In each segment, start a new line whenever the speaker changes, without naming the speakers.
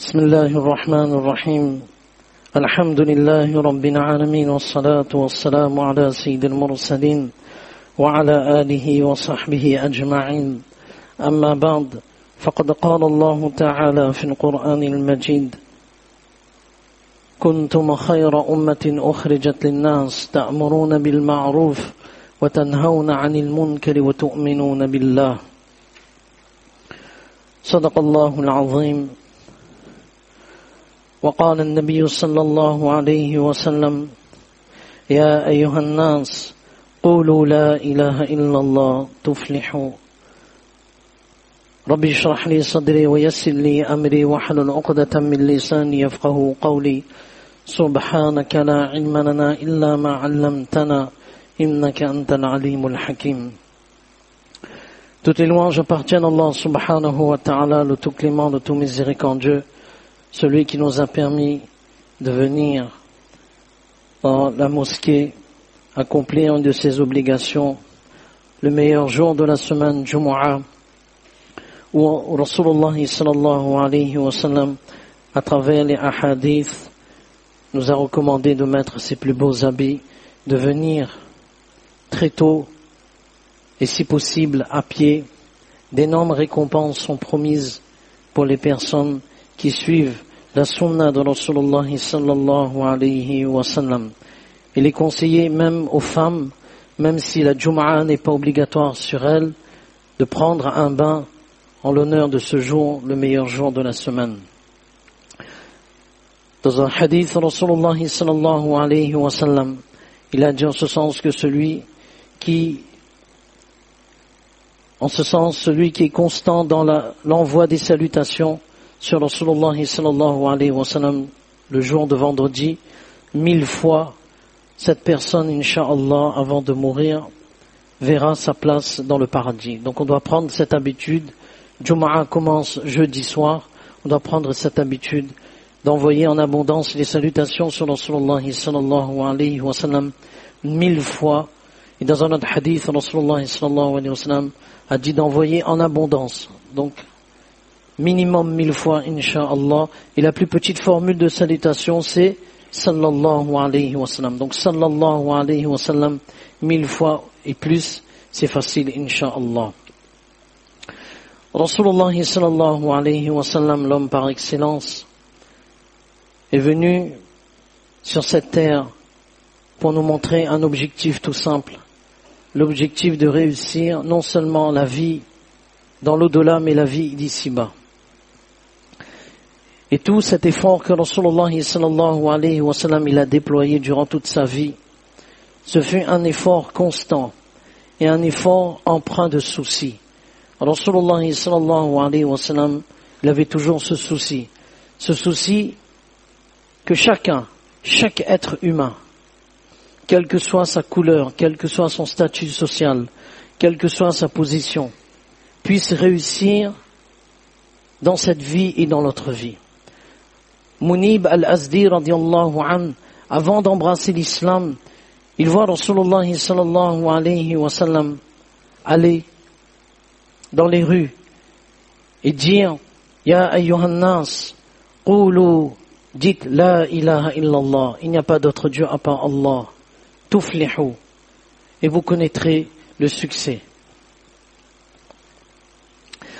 بسم الله الرحمن الرحيم الحمد لله رب العالمين والصلاة والسلام على سيد المرسلين وعلى آله وصحبه أجمعين أما بعد فقد قال الله تعالى في القرآن المجيد كنتم خير أمة أخرجت للناس تأمرون بالمعروف وتنهون عن المنكر وتؤمنون بالله صدق الله العظيم وقال النبي صلى الله عليه وسلم يا أيها الناس قولوا لا إله إلا الله تفلحوا ربي اشرح لي صدري ويسر لي أمري واحلل عقدة من لساني يفقهوا قولي سبحانك لا علم لنا إلا ما علمتنا إنك أنت العليم الحكيم. Toutes les louanges appartiennent à Allah subhanahu wa ta'ala, le tout clément, le tout miséricordieux, celui qui nous a permis de venir dans la mosquée accomplir une de ses obligations, le meilleur jour de la semaine, Jumu'ah, où Rasulullah sallallahu alayhi wa sallam, à travers les ahadiths, nous a recommandé de mettre ses plus beaux habits, de venir très tôt et si possible à pied. D'énormes récompenses sont promises pour les personnes qui suivent la sunna de Rasulullah sallallahu alayhi wa sallam. Il est conseillé même aux femmes, même si la Jumu'ah n'est pas obligatoire sur elles, de prendre un bain en l'honneur de ce jour, le meilleur jour de la semaine. Dans un hadith, Rasulullah sallallahu alayhi wa sallam, il a dit en ce sens que celui qui est constant dans l'envoi des salutations sur Rasulullah sallallahu alayhi wa sallam le jour de vendredi, 1000 fois, cette personne, incha'Allah, avant de mourir, verra sa place dans le paradis. Donc on doit prendre cette habitude. Jumu'ah commence jeudi soir. On doit prendre cette habitude d'envoyer en abondance les salutations sur Rasulullah sallallahu alayhi wa sallam 1000 fois. Et dans un autre hadith, Rasulullah sallallahu alayhi wa sallam a dit d'envoyer en abondance. Donc, minimum 1000 fois, incha'Allah. Et la plus petite formule de salutation, c'est sallallahu alayhi wa sallam. Donc, sallallahu alayhi wa sallam, 1000 fois et plus, c'est facile, incha'Allah. Rasulullah sallallahu alayhi wa sallam, l'homme par excellence, est venu sur cette terre pour nous montrer un objectif tout simple. L'objectif de réussir non seulement la vie dans l'au-delà, mais la vie d'ici-bas. Et tout cet effort que Rasulullah sallallahu alayhi wa sallam il a déployé durant toute sa vie, ce fut un effort constant et un effort empreint de soucis. Rasulullah sallallahu alayhi wa sallam, il avait toujours ce souci que chaque être humain, quelle que soit sa couleur, quel que soit son statut social, quelle que soit sa position, puisse réussir dans cette vie et dans l'autre vie. Munib al-Azdi radiyallahu anhu, avant d'embrasser l'islam, il voit Rasulullah sallallahu alayhi wa sallam aller dans les rues et dire Ya ayyuhan nas, qulu, dites la ilaha illallah, il n'y a pas d'autre Dieu à part Allah. Tuflihu, et vous connaîtrez le succès.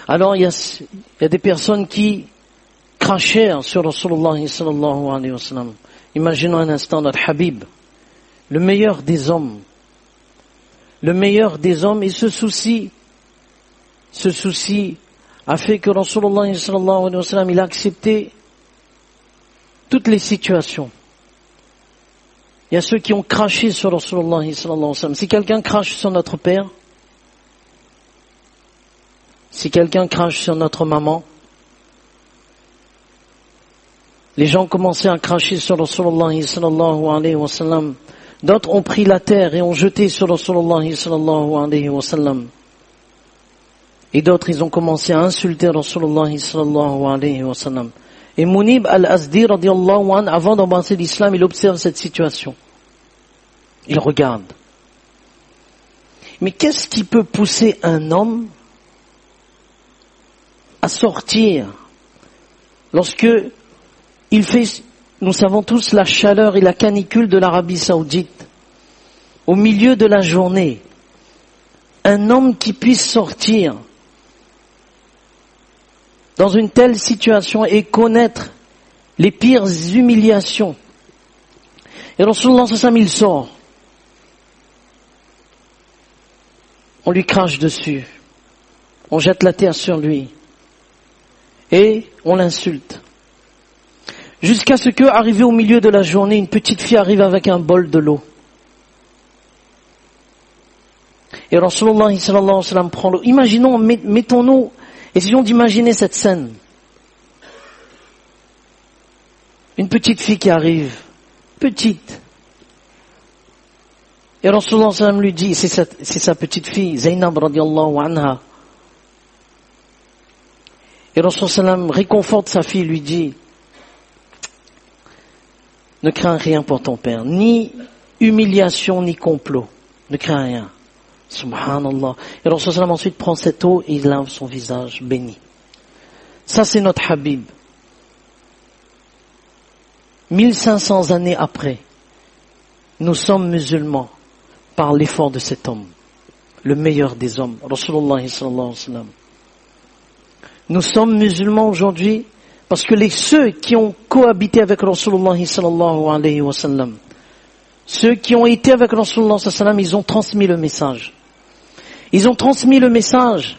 Alors il y a des personnes qui crachèrent sur Rasulullah sallallahu alayhi wa sallam. Imaginons un instant notre Habib, le meilleur des hommes, et ce souci a fait que Rasulullah sallallahu alayhi wa sallam il a accepté toutes les situations. Il y a ceux qui ont craché sur Rasulullah sallallahu alayhi wa sallam. Si quelqu'un crache sur notre père, si quelqu'un crache sur notre maman, les gens commençaient à cracher sur Rasulullah sallallahu alayhi wa sallam. D'autres ont pris la terre et ont jeté sur Rasulullah sallallahu alayhi wa sallam. Et d'autres, ils ont commencé à insulter Rasulullah sallallahu alayhi wa sallam. Et Munib al-Azdi radiyallahu anhu, avant d'embrasser l'islam, il observe cette situation. Il regarde. Mais qu'est-ce qui peut pousser un homme à sortir lorsque il fait, nous savons tous, la chaleur et la canicule de l'Arabie Saoudite, au milieu de la journée, un homme qui puisse sortir dans une telle situation et connaître les pires humiliations. Et Rasulullah sallallahu alayhi wa sallam, il sort. On lui crache dessus. On jette la terre sur lui. Et on l'insulte. Jusqu'à ce que, arrivé au milieu de la journée, une petite fille arrive avec un bol de l'eau. Et Rasulullah sallallahu alayhi wa sallam prend l'eau. Imaginons, mettons-nous, essayons d'imaginer cette scène. Une petite fille qui arrive, petite. Et Rasulullah sallallahu alayhi wa sallam lui dit, c'est sa petite fille, Zainab radiallahu anha. Et Rasulullah sallallahu alayhi wa sallam réconforte sa fille, lui dit, ne crains rien pour ton père, ni humiliation, ni complot. Ne crains rien. Subhanallah. Et Rasulullah sallam ensuite prend cette eau et il lave son visage béni. Ça c'est notre Habib. 1500 années après, nous sommes musulmans par l'effort de cet homme, le meilleur des hommes, Rasulullah sallallahu alayhi wa sallam. Nous sommes musulmans aujourd'hui parce que ceux qui ont cohabité avec Rasulullah sallallahu alayhi wa sallam, ceux qui ont été avec Rasulullah sallallahu alayhi wa sallam, ils ont transmis le message. Ils ont transmis le message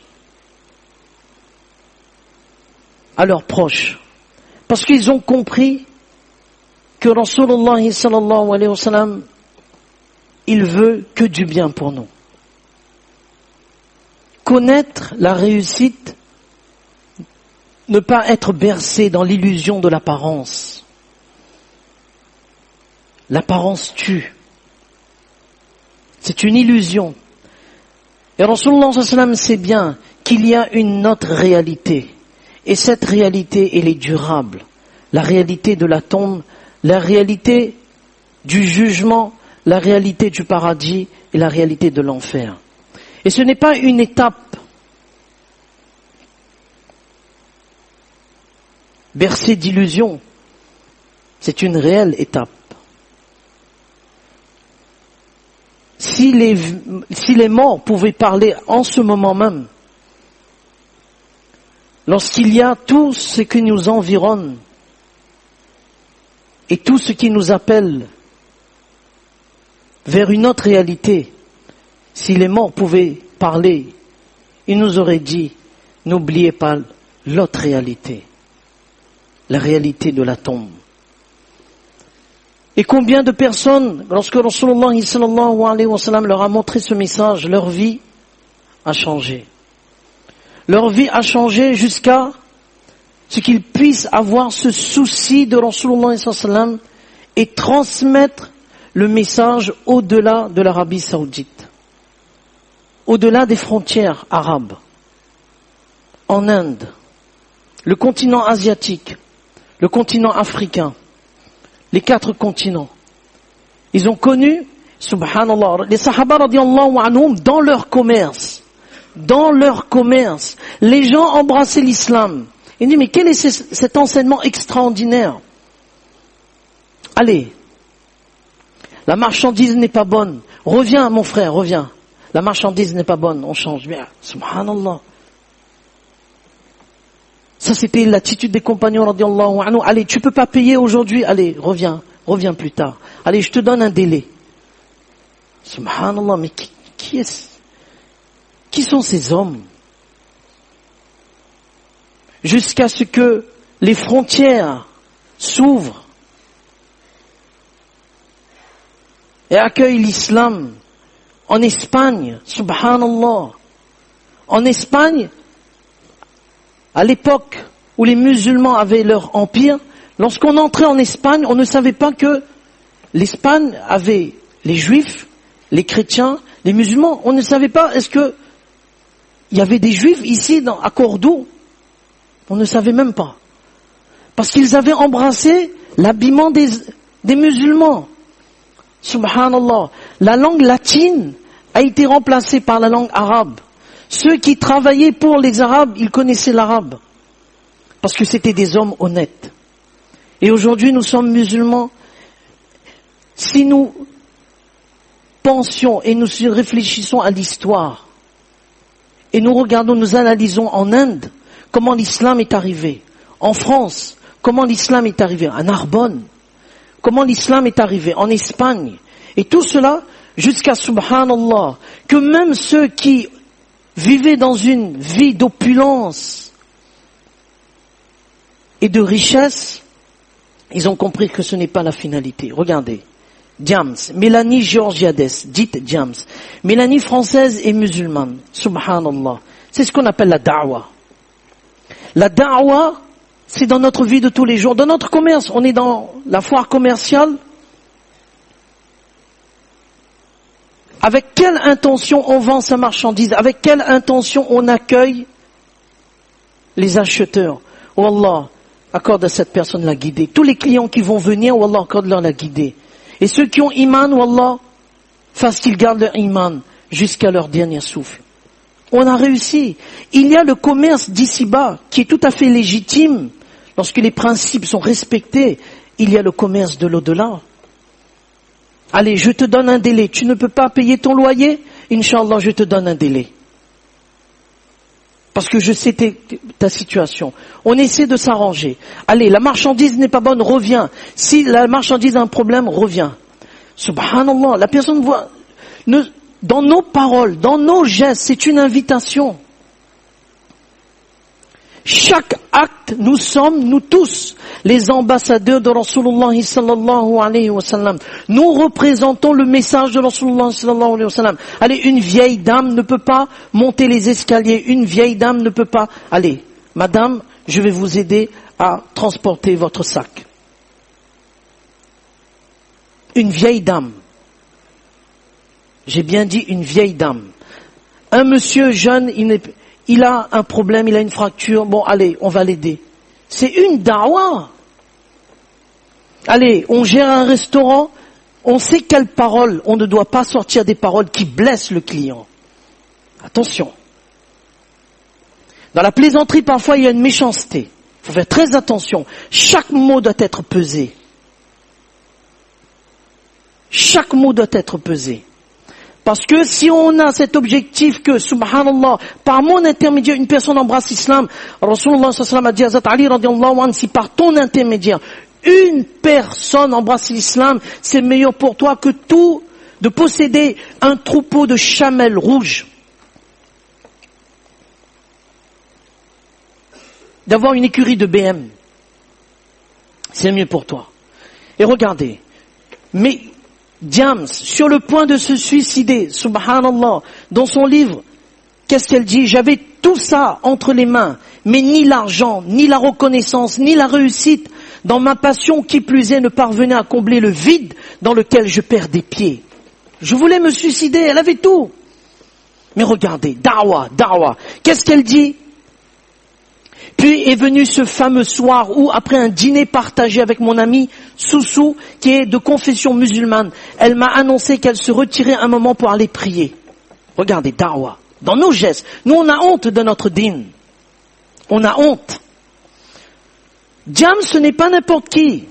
à leurs proches. Parce qu'ils ont compris que Rasulullah sallallahu alayhi wa sallam, il veut que du bien pour nous. Connaître la réussite, ne pas être bercé dans l'illusion de l'apparence. L'apparence tue. C'est une illusion. Et Rasulullah sallallahu alayhi wa sallam sait bien qu'il y a une autre réalité. Et cette réalité, elle est durable. La réalité de la tombe, la réalité du jugement, la réalité du paradis et la réalité de l'enfer. Et ce n'est pas une étape bercée d'illusions. C'est une réelle étape. Si les morts pouvaient parler en ce moment même, lorsqu'il y a tout ce qui nous environne et tout ce qui nous appelle vers une autre réalité, si les morts pouvaient parler, ils nous auraient dit, n'oubliez pas l'autre réalité, la réalité de la tombe. Et combien de personnes, lorsque Rasulullah sallallahu alayhi wa sallam leur a montré ce message, leur vie a changé. Leur vie a changé jusqu'à ce qu'ils puissent avoir ce souci de Rasulullah sallallahu alayhi wa sallam et transmettre le message au-delà de l'Arabie Saoudite, au-delà des frontières arabes, en Inde, le continent asiatique, le continent africain, les 4 continents. Ils ont connu, subhanallah, les sahaba radiallahu anhum dans leur commerce, les gens embrassaient l'islam. Ils disent, mais quel est cet enseignement extraordinaire? Allez, la marchandise n'est pas bonne. Reviens, mon frère, reviens. La marchandise n'est pas bonne, on change. Bien, subhanallah. Ça, c'était l'attitude des compagnons, radiallahu anhu. Allez, tu peux pas payer aujourd'hui. Allez, reviens plus tard. Allez, je te donne un délai. Subhanallah, mais qui sont ces hommes? Jusqu'à ce que les frontières s'ouvrent et accueillent l'islam en Espagne, subhanallah. En Espagne, à l'époque où les musulmans avaient leur empire, lorsqu'on entrait en Espagne, on ne savait pas que l'Espagne avait les juifs, les chrétiens, les musulmans. On ne savait pas, est-ce que il y avait des juifs ici à Cordoue? On ne savait même pas. Parce qu'ils avaient embrassé l'habillement des musulmans. Subhanallah. La langue latine a été remplacée par la langue arabe. Ceux qui travaillaient pour les Arabes, ils connaissaient l'arabe. Parce que c'était des hommes honnêtes. Et aujourd'hui, nous sommes musulmans. Si nous pensions et nous réfléchissons à l'histoire, et nous regardons, nous analysons en Inde, comment l'islam est arrivé, en France, comment l'islam est arrivé, à Narbonne, comment l'islam est arrivé, en Espagne, et tout cela, jusqu'à subhanallah, que même ceux qui vivaient dans une vie d'opulence et de richesse, ils ont compris que ce n'est pas la finalité. Regardez, Diams, Mélanie Georgiades, dite Diams, Mélanie française et musulmane, subhanallah, c'est ce qu'on appelle la da'wa. La da'wa, c'est dans notre vie de tous les jours, dans notre commerce, on est dans la foire commerciale. Avec quelle intention on vend sa marchandise? Avec quelle intention on accueille les acheteurs? Oh Allah, accorde à cette personne la guidée. Tous les clients qui vont venir, oh Allah, accorde-leur la guidée. Et ceux qui ont iman, oh Allah, fasse qu'ils gardent leur iman jusqu'à leur dernier souffle. On a réussi. Il y a le commerce d'ici-bas qui est tout à fait légitime. Lorsque les principes sont respectés, il y a le commerce de l'au-delà. Allez, je te donne un délai. Tu ne peux pas payer ton loyer? Inch'Allah, je te donne un délai. Parce que je sais ta situation. On essaie de s'arranger. Allez, la marchandise n'est pas bonne, reviens. Si la marchandise a un problème, reviens. Subhanallah, la personne voit... Dans nos paroles, dans nos gestes, c'est une invitation. Chaque acte, nous sommes, nous tous, les ambassadeurs de Rasulullah sallallahu alayhi wa sallam. Nous représentons le message de Rasulullah sallallahu alayhi wa sallam. Allez, une vieille dame ne peut pas monter les escaliers. Une vieille dame ne peut pas... Allez, madame, je vais vous aider à transporter votre sac. Une vieille dame. J'ai bien dit une vieille dame. Un monsieur jeune, il a un problème, il a une fracture. Bon, allez, on va l'aider. C'est une da'wa. Allez, on gère un restaurant. On sait quelles paroles. On ne doit pas sortir des paroles qui blessent le client. Attention. Dans la plaisanterie, parfois, il y a une méchanceté. Il faut faire très attention. Chaque mot doit être pesé. Chaque mot doit être pesé. Parce que si on a cet objectif que, subhanallah, par mon intermédiaire, une personne embrasse l'islam, Rasulullah sallallahu alayhi wa sallam a dit à Hazrat Ali radiallahu anhu, si par ton intermédiaire, une personne embrasse l'islam, c'est meilleur pour toi que tout de posséder un troupeau de chamelles rouges. D'avoir une écurie de BM. C'est mieux pour toi. Et regardez, mais Diams, sur le point de se suicider, subhanallah, dans son livre, qu'est-ce qu'elle dit? J'avais tout ça entre les mains, mais ni l'argent, ni la reconnaissance, ni la réussite, dans ma passion qui plus est, ne parvenait à combler le vide dans lequel je perds des pieds. Je voulais me suicider, elle avait tout. Mais regardez, da'wa, qu'est-ce qu'elle dit? Puis est venu ce fameux soir où, après un dîner partagé avec mon amie Soussou, qui est de confession musulmane, elle m'a annoncé qu'elle se retirait un moment pour aller prier. Regardez, da'wa, dans nos gestes. Nous, on a honte de notre dîn. On a honte. Diam, ce n'est pas n'importe qui.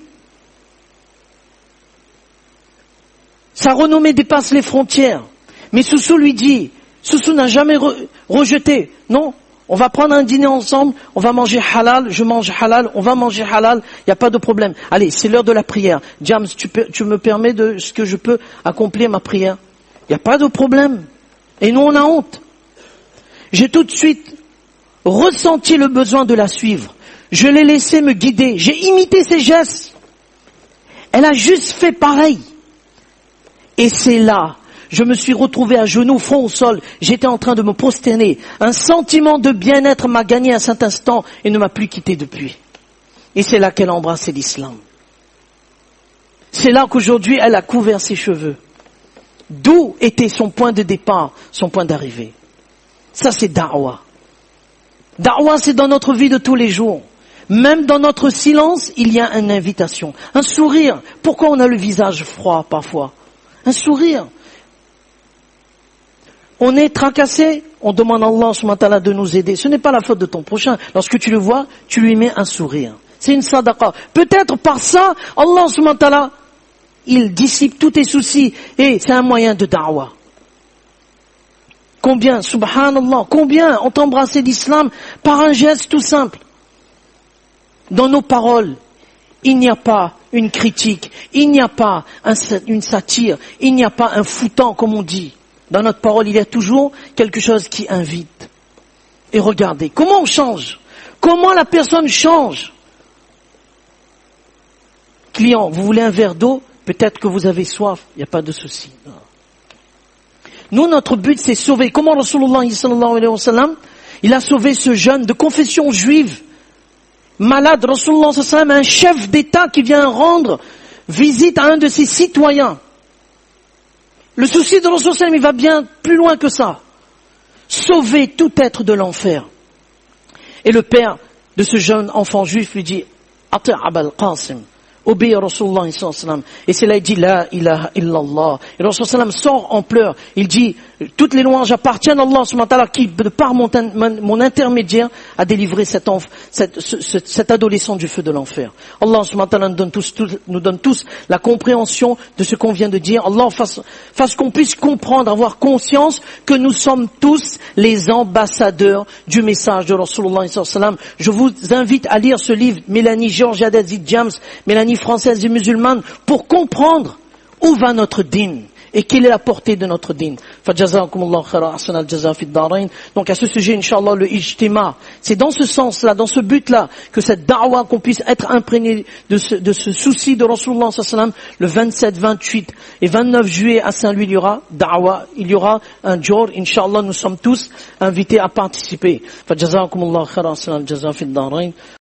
Sa renommée dépasse les frontières. Mais Soussou lui dit, Soussou n'a jamais rejeté. Non. On va prendre un dîner ensemble, on va manger halal, je mange halal, on va manger halal, il n'y a pas de problème. Allez, c'est l'heure de la prière. James, tu me permets de ce que je peux accomplir ma prière? Il n'y a pas de problème. Et nous, on a honte. J'ai tout de suite ressenti le besoin de la suivre. Je l'ai laissé me guider. J'ai imité ses gestes. Elle a juste fait pareil. Et c'est là, je me suis retrouvé à genoux, front au sol. J'étais en train de me prosterner. Un sentiment de bien-être m'a gagné à cet instant et ne m'a plus quitté depuis. Et c'est là qu'elle a embrassé l'islam. C'est là qu'aujourd'hui, elle a couvert ses cheveux. D'où était son point de départ, son point d'arrivée? Ça, c'est da'wa. Da'wa, c'est dans notre vie de tous les jours. Même dans notre silence, il y a une invitation. Un sourire. Pourquoi on a le visage froid parfois? Un sourire. On est tracassé, on demande à Allah subhanahu wa ta'ala de nous aider. Ce n'est pas la faute de ton prochain. Lorsque tu le vois, tu lui mets un sourire. C'est une sadaqa. Peut-être par ça, Allah subhanahu wa ta'ala, il dissipe tous tes soucis. Et c'est un moyen de da'wah. Combien, subhanallah, combien ont embrassé l'islam par un geste tout simple. Dans nos paroles, il n'y a pas une critique, il n'y a pas une satire, il n'y a pas un foutant comme on dit. Dans notre parole, il y a toujours quelque chose qui invite. Et regardez, comment on change? Comment la personne change? Client, vous voulez un verre d'eau? Peut-être que vous avez soif, il n'y a pas de souci. Nous, notre but, c'est sauver. Comment Rasulullah sallallahu alayhi wa sallam, il a sauvé ce jeune de confession juive, malade. Rasulullah sallallahu alayhi wa sallam, un chef d'État qui vient rendre visite à un de ses citoyens. Le souci de Rasulullah sallallahu alayhi wa sallam, il va bien plus loin que ça. Sauver tout être de l'enfer. Et le père de ce jeune enfant juif lui dit, Ati' Abul Qasim. Obéis à Rasulullah sallallahu alayhi wa sallam. Et c'est là il dit La ilaha illallah. Et Rasulullah sallallahu alayhi wa sallam sort en pleurs. Il dit toutes les louanges appartiennent à Allah subhanahu wa ta'ala qui, de par mon intermédiaire, a délivré cet adolescent du feu de l'enfer. Allah subhanahu wa ta'ala nous donne tous la compréhension de ce qu'on vient de dire. Allah fasse qu'on puisse comprendre, avoir conscience que nous sommes tous les ambassadeurs du message de Rasulullah sallallahu alayhi wa sallam. Je vous invite à lire ce livre, Mélanie Georgia David James, Mélanie française et musulmane, pour comprendre où va notre dîn et quelle est la portée de notre dîn. Fajazakumullahu khairan ahsan al-jaza fi ad-darain. Donc à ce sujet, Inch'Allah, le ijtima, c'est dans ce sens-là, dans ce but-là, que cette da'wah, qu'on puisse être imprégné de ce souci de Rasulullah sallallahu alayhi wa sallam. Le 27, 28 et 29 juillet à Saint-Louis, il y aura da'wah, il y aura un jour, Inch'Allah, nous sommes tous invités à participer. Fajazakumullahu khairan ahsan al-jaza fi ad-darain.